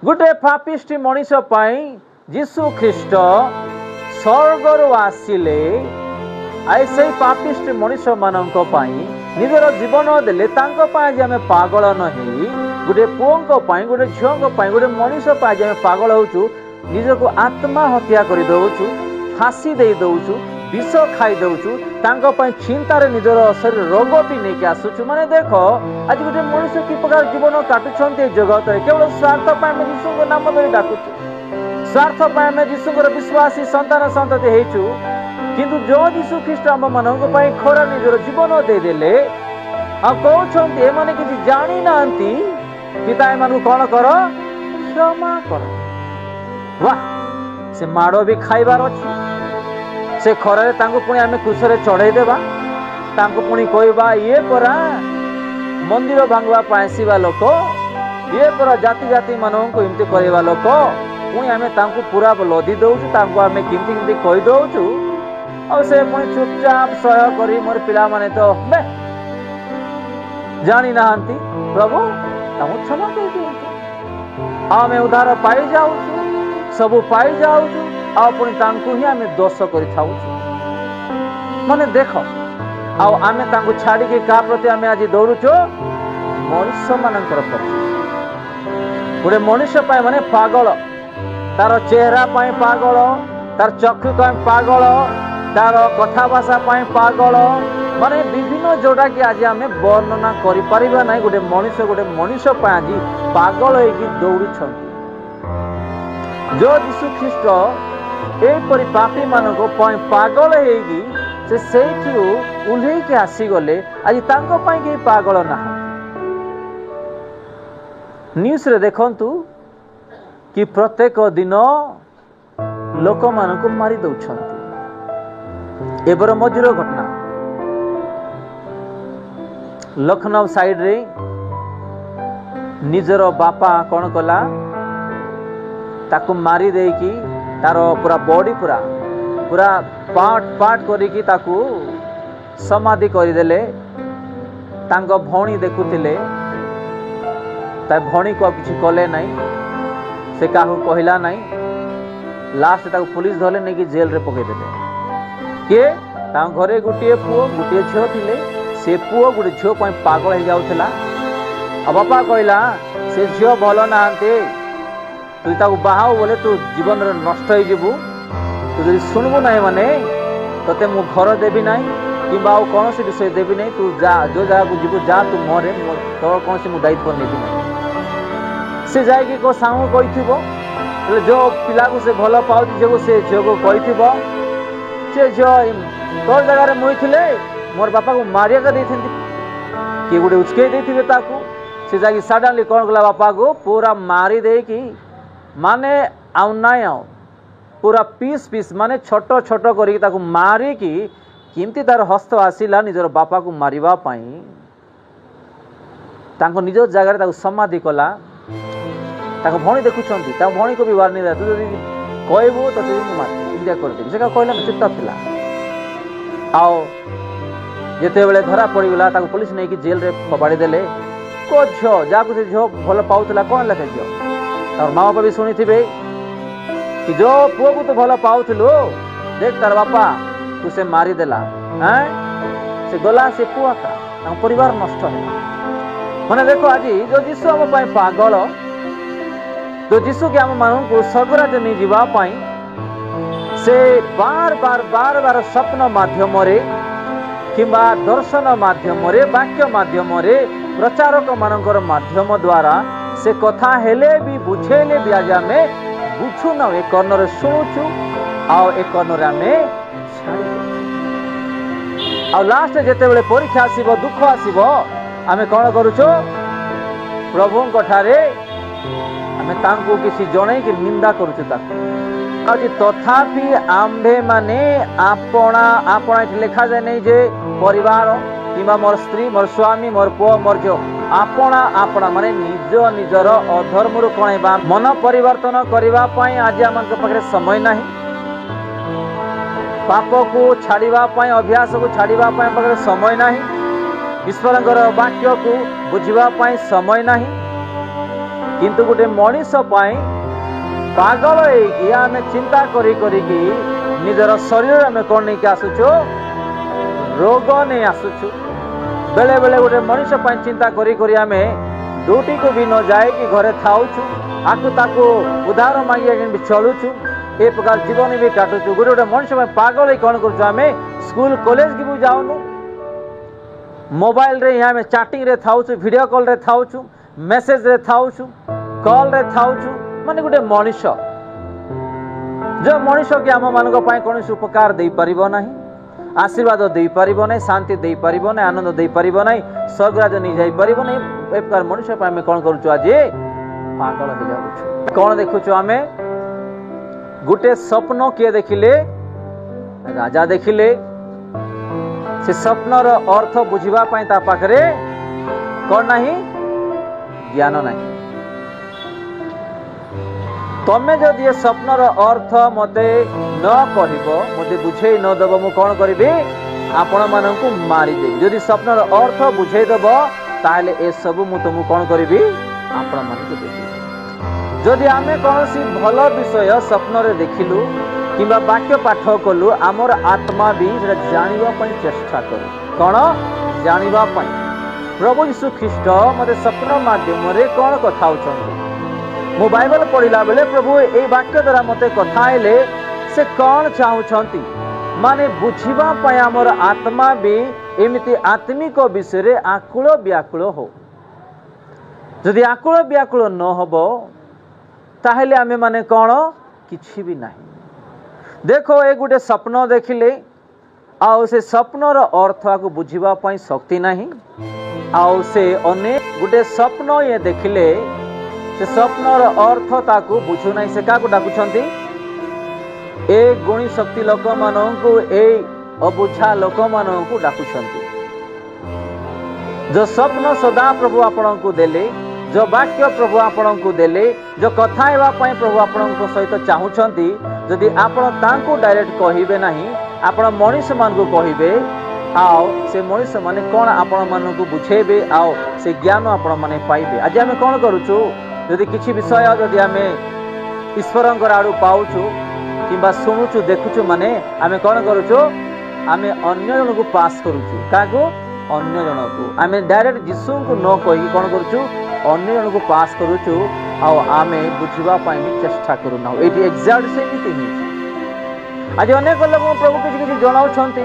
गोटे पापिष्टी मनीष जीशु ख्रीस्ट स्वर्गर आसिले आई से पापिष्ट मनीष मानक निजर जीवन देले आज आम पागल नहीं गोटे पुओं गोटे झील गोटे मनीष आज आम पागल होचु निज को आत्महत्या कर दौचु फांसी दे दौचु विष खाई दौचु चिंतार निजर शरीर रोग भी नहीं आसुचु माने देख आज गोटे मनीष कि प्रकार जीवन काटुंट जगत केवल स्वार्थ आम जीशु नाम धरी डाकुचु स्वार्थ आम जीशुर विश्वासी संतान संतति होचु किंतु जो जीशु ख्रीस्ट आम मानक खरा निजर जीवन देदेले कहते एमाने किसी जानी नांती पिता एमान कौन कर क्षमा कर वाह से माड़ भी खाइबार अच्छी से खरारे पुणी आम क्रूसरे चढ़ईदेवा पुणी कहवा ये परा मंदिर भांगवा आसवा लोक ये परा जाति जाति मानक एमती करवा लोक पुणी आम पूरा लदी दौचु आम केमती कहीदौचु और से पुणी चुपचाप सह करी मोर पिला माने तो बे जानी नाहंती प्रभु क्षमा कर दियंतु आमे उद्धार पाई जाउछु सब पाई जाउछु आ पुणी तांकु ही आमे दोष करि थाउछु माने देखो आ आमे तांकु छाडी के का प्रति आमे आज दौड़ुछु मनुष्य मानकर प्रति गोटे मनुष्य पाए माने पागल तार चेहरा पाए पागल तार चक्षु पाए पागल तार कथा भाषा पागल माने विभिन्न जोड़ा कि आज आम वर्णना करिपारिबा नहीं गोटे मनीष आज पागल होगी दौड़ जो यीशु ख्रीस्ट एपरी पापी मानक पागल होगी से उल्हे के आसीगले आज कहीं पागल ना न्यूज रे देखंतु कि प्रत्येक दिन लोक मानक मारी दौछंती एबर मजूर घटना लखनऊ साइड रे निजर बापा कौन कला ताकू मारी देकी तार पूरा बॉडी पूरा पूरा पार्ट पार्ट करिकी ताकू समाधि करदेले तांको भौणी देखुथिले ता भौणी को किसी कले नहीं से काहू कहला नहीं लास्ट ताकू पुलिस धरले नहीं कि जेल रे पकई देले के घरे गोटे पुओ गोटे झील थिले से पुओ गोटे झील पागल हो जाउथला आ बापा कहला से झील भल नाहांते तु ताकू बाहाऊ बोले तू जीवन रे नष्ट हो जीवु तू जदि सुनबु नहीं माने तते मु घर देबी नहीं किंबा कौन सी विषय देबी नहीं तू जा जो जगह को जीवु जा तू मरे तो कौन सी मु दायित्व नेबी नहीं से जाएगी को सांग कहिथिबो जो पिला को से भल पाउती जो से झील को कहिथिबो से झील तोर जगह मुई थिले मोर बापा को मारिया का देथिन कि गोटे उचके देथिबे ताकू से जागी सडनली कौन गला बापा को पूरा मारी दे कि माने आउ नाय आउ पूरा पीस पीस माने छोट छोट करी ताकू मारी कि किमती तार हस्त आसिला निजर बापा को मारिबा पई तांको निज जगह ताकू समाधि कला ताको भौणी देखुछंती ता भौणी को भी वार्निंग दे तू जदी कहबो तो तू मार इंडिया कर दे से का कहला चुपचाप थिला आओ जेते बेले धरा पड़ी गला ताको पुलिस नहीं कि जेल रे फबाड़ी देले को झो जाको से झो भल पाउतला कोन लखे झो और माँ बापा भी शुणी थे कि जो पुओ को तो भल पाउथलो देख तार बापा तू से मारी देला हैं से गला से पुआ का परिवार नष्ट है माने देखो आज जो जीशु हम पाई पागल तो जीशु के हम मानू को स्वर्गराज नहीं जीवा पाई से बार बार बार बार स्वप्न माध्यम रे किंबा दर्शन माध्यम रे वाक्य माध्यम रे प्रचारक मानकर माध्यम द्वारा से कथा हेले भी बुझेले भी आज आमे बुझु न एक कर्णरे शुणुचु आ एक कर्णरे आमे छाड़ी आ लास्ट जेते बेले परीक्षा आसीबो दुख आसीबो आमे कोन करूचो प्रभु ठारे आमे तांको किसी जणे कि निंदा करूचु ताको आज तथापि आम्भे माने आपणा आपणा लिखा जाए नहीं जे परिवार किंबा मोर स्त्री मोर स्वामी मोर पुओ मोर जो आपणा आपणा माने निज निजर अधर्म रु कणेबा मन परिवर्तन करबा पई आज हमक पाखरे समय नहीं पाप को छाड़िबा पई अभ्यास को छाड़िबा पई पाखरे समय नहीं ईश्वरंकर वाक्य को बुझिबा पई समय नहीं किंतु गोटे मनीष पागल होगी आम चिंता करी निजर शरीर में कौन नहीं आसुचु रोग नहीं आसुचु बेले बेले गोटे मनीष चिंता करी आम ड्यूटी को भी न जाए कि घरे थाउछु आकु ताकू उधार मांगिया भी चलुचु ए प्रकार जीवन भी काटुचु गोटे गोटे मनीष पागल कौन करुचु आम स्कूल कॉलेज की भी जाऊनु मोबाइल रे यहाँ चैटिंग रे थाउछु वीडियो कॉल रे थाउछु मेसेज रे थाउछु कॉल रे थाउछु माने गोटे मनीष जो मनीष के आम मान कौन उपकार दे पारिबो नहीं आशीर्वाद दे पारिबो नहीं शांति दे पारिबो नहीं आनंद दे पारिबो नहीं स्वर्गराज नहीं जाई पारिबो नहीं ए प्रकार मनीष आम कौन करूछु आज पागल हो जाउछु कौन देखुछु आमे गोटे स्वप्न किए देखिले राजा देखिले से स्वप्नर अर्थ बुझिबा पई ता पाखरे कौन नहीं ज्ञान नहीं तमें जदि ये स्वप्नर अर्थ मते न कहब मते बुझे न दब मु कौन करी आपण मानू मारिदेवी जदि स्वप्नर अर्थ बुझे दब ताहले ए सब मु तुमको कौन करी आपण मानू देवी जदि आमे कौन सी भल विषय स्वप्न रे देखिलु किंबा वाक्य पाठ कलु आमर आत्मा भी जानिबा चेष्टा करू कौन जानिबा प्रभु यीशु ख्रीस्ट मते स्वप्न माध्यम रे कौन कथा होचंती मु बाइबल पढ़िला बेले प्रभु ए वाक्य द्वारा मते कथा आइले से कौन चाहूछंती माने बुझिबा पय आमर आत्मा भी एमिति आत्मिक विषय रे आकुल व्याकुल हो जदि आकुल व्याकुल न होबो ताहले आमे माने कौन किछि भी नहीं देखो ए गुटे स्वप्न देखिले आउ से स्वप्नर अर्थ को बुझिबा पई शक्ति नहीं आउ से अनेक गुटे स्वप्न ये देखिले से स्वप्नर अर्थ ताकू बुझु नहीं से काकू डाकुछंती ए गुणी शक्ति लोक माननकु ए अबुझा लोक माननकु डाकुछंती जो स्वप्न सदा प्रभु आपनकु देले जो वाक्य प्रभु आपनकु देले जो कथा हेबा पई प्रभु आपनक सहित चाहुछंती जदि आपण तांको डायरेक्ट कहिबे नहीं आपण मनीष मान को कहिबे आओ से मनीष माने कोन आपण मान को बुझेबे आओ से ज्ञान आपण माने पाइबे आज आमे कोन करूछु जदि किछि विषय जदि आमे ईश्वरंकर आडू पाउछु किंबा सुनुछु देखुछु माने आमे कोन करूछु आमे अन्य जन को पास करूछु कागो अन्य जन को आमे डायरेक्ट यीशु को न कहि कोन करूछु अन्य जन को पास करूछु आओ आमे बुझिबा पई भी चेष्टा करूना एटी एग्जैक्ट सेमिति ही आज अनेक लोक प्रभु किछि किछि जणाउछंती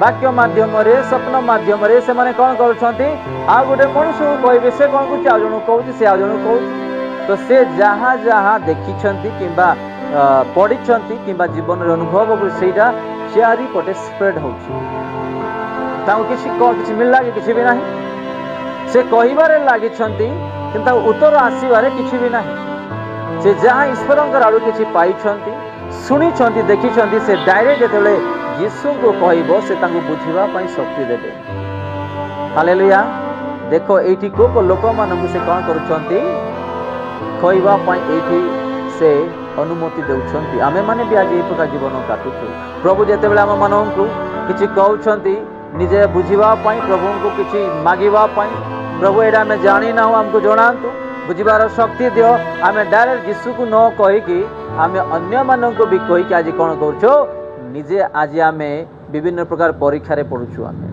वाक्य माध्यम रे स्वप्न माध्यम रे से माने कोन करूछंती आ गोटे मनुष्य को कहबे से कोन को आ जण कहउछि से आ जण कहउछि तो से जहाँ जहाँ देखिछंती किंबा पढ़िछंती किंबा जीवन रे अनुभव को सेटा चारि पटे स्प्रेड होछि ताऊ किछि मिलला कि किछि भी नहीं से कहिबारे लागिछंती किंतु उत्तर आसीबारे किछि भी नहीं से जहाँ ईश्वरंकर आडू किछि पाइछंती सुनिछंती देखिछंती से डायरेक्ट जेतेबेले यीशु को कहबो से तांको बुझिबा पई शक्ति देबे हालेलुया देखो एठी को लोक मानकु से कोन करूछंती कहबा पई एठी से अनुमति देउछंती आमे माने भी आज ए प्रकार जीवन काटुछु प्रभु जेतेबेले हम मानकु किछि कहउछंती निजे बुझिबा पई प्रभु को किछि मागिबा पई प्रभु एडा में जानी ना हो हमको जणांतु बुझिबार शक्ति दियो आमे डायरेक्ट यीशु को न कहि कि आमे अन्य मानन को भी कहि कि आज कोन करछो निजे आज आमे विभिन्न प्रकार परीक्षा रे पढुछु आमे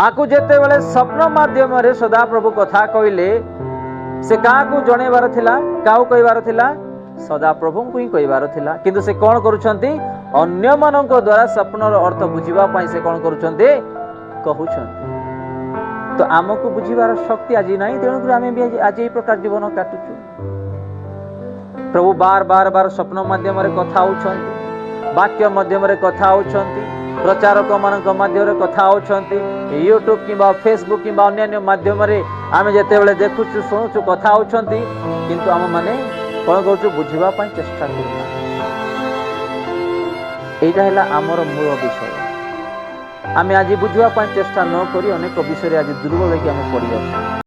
आकु जेते बेले स्वप्न माध्यम रे सदा प्रभु कथा कहिले से काकू जणेबार थिला काऊ कहिबार थिला सदा प्रभु को ही कहिबार थिला किंतु से कोन करूछंती अन्य मानन द्वारा स्वप्नर अर्थ बुझिबा पई से कोन करूछंती कहउछंती तो आमको बुझिबार शक्ति आज नहीं तेणुक आम भी आज ये प्रकार जीवन काटुचु प्रभु बार बार बार स्वप्न माध्यम रे कथा होउछंती वाक्य माध्यम रे कथा होउछंती प्रचारक मानक माध्यम रे कथा होउछंती यूट्यूब किंबा फेसबुक किंबा अन्य माध्यम रे आम जेते बेले देखुचु सुनुचु कथा होउछंती किंतु आम माने कोन करूचु बुझिबा पई चेष्टा करूना एटा हैला हमर मूल विषय आमे आज बुझवा चेष्टा न करी अनेक विषय आज दुर्बल होगी आम पड़ जाऊँ।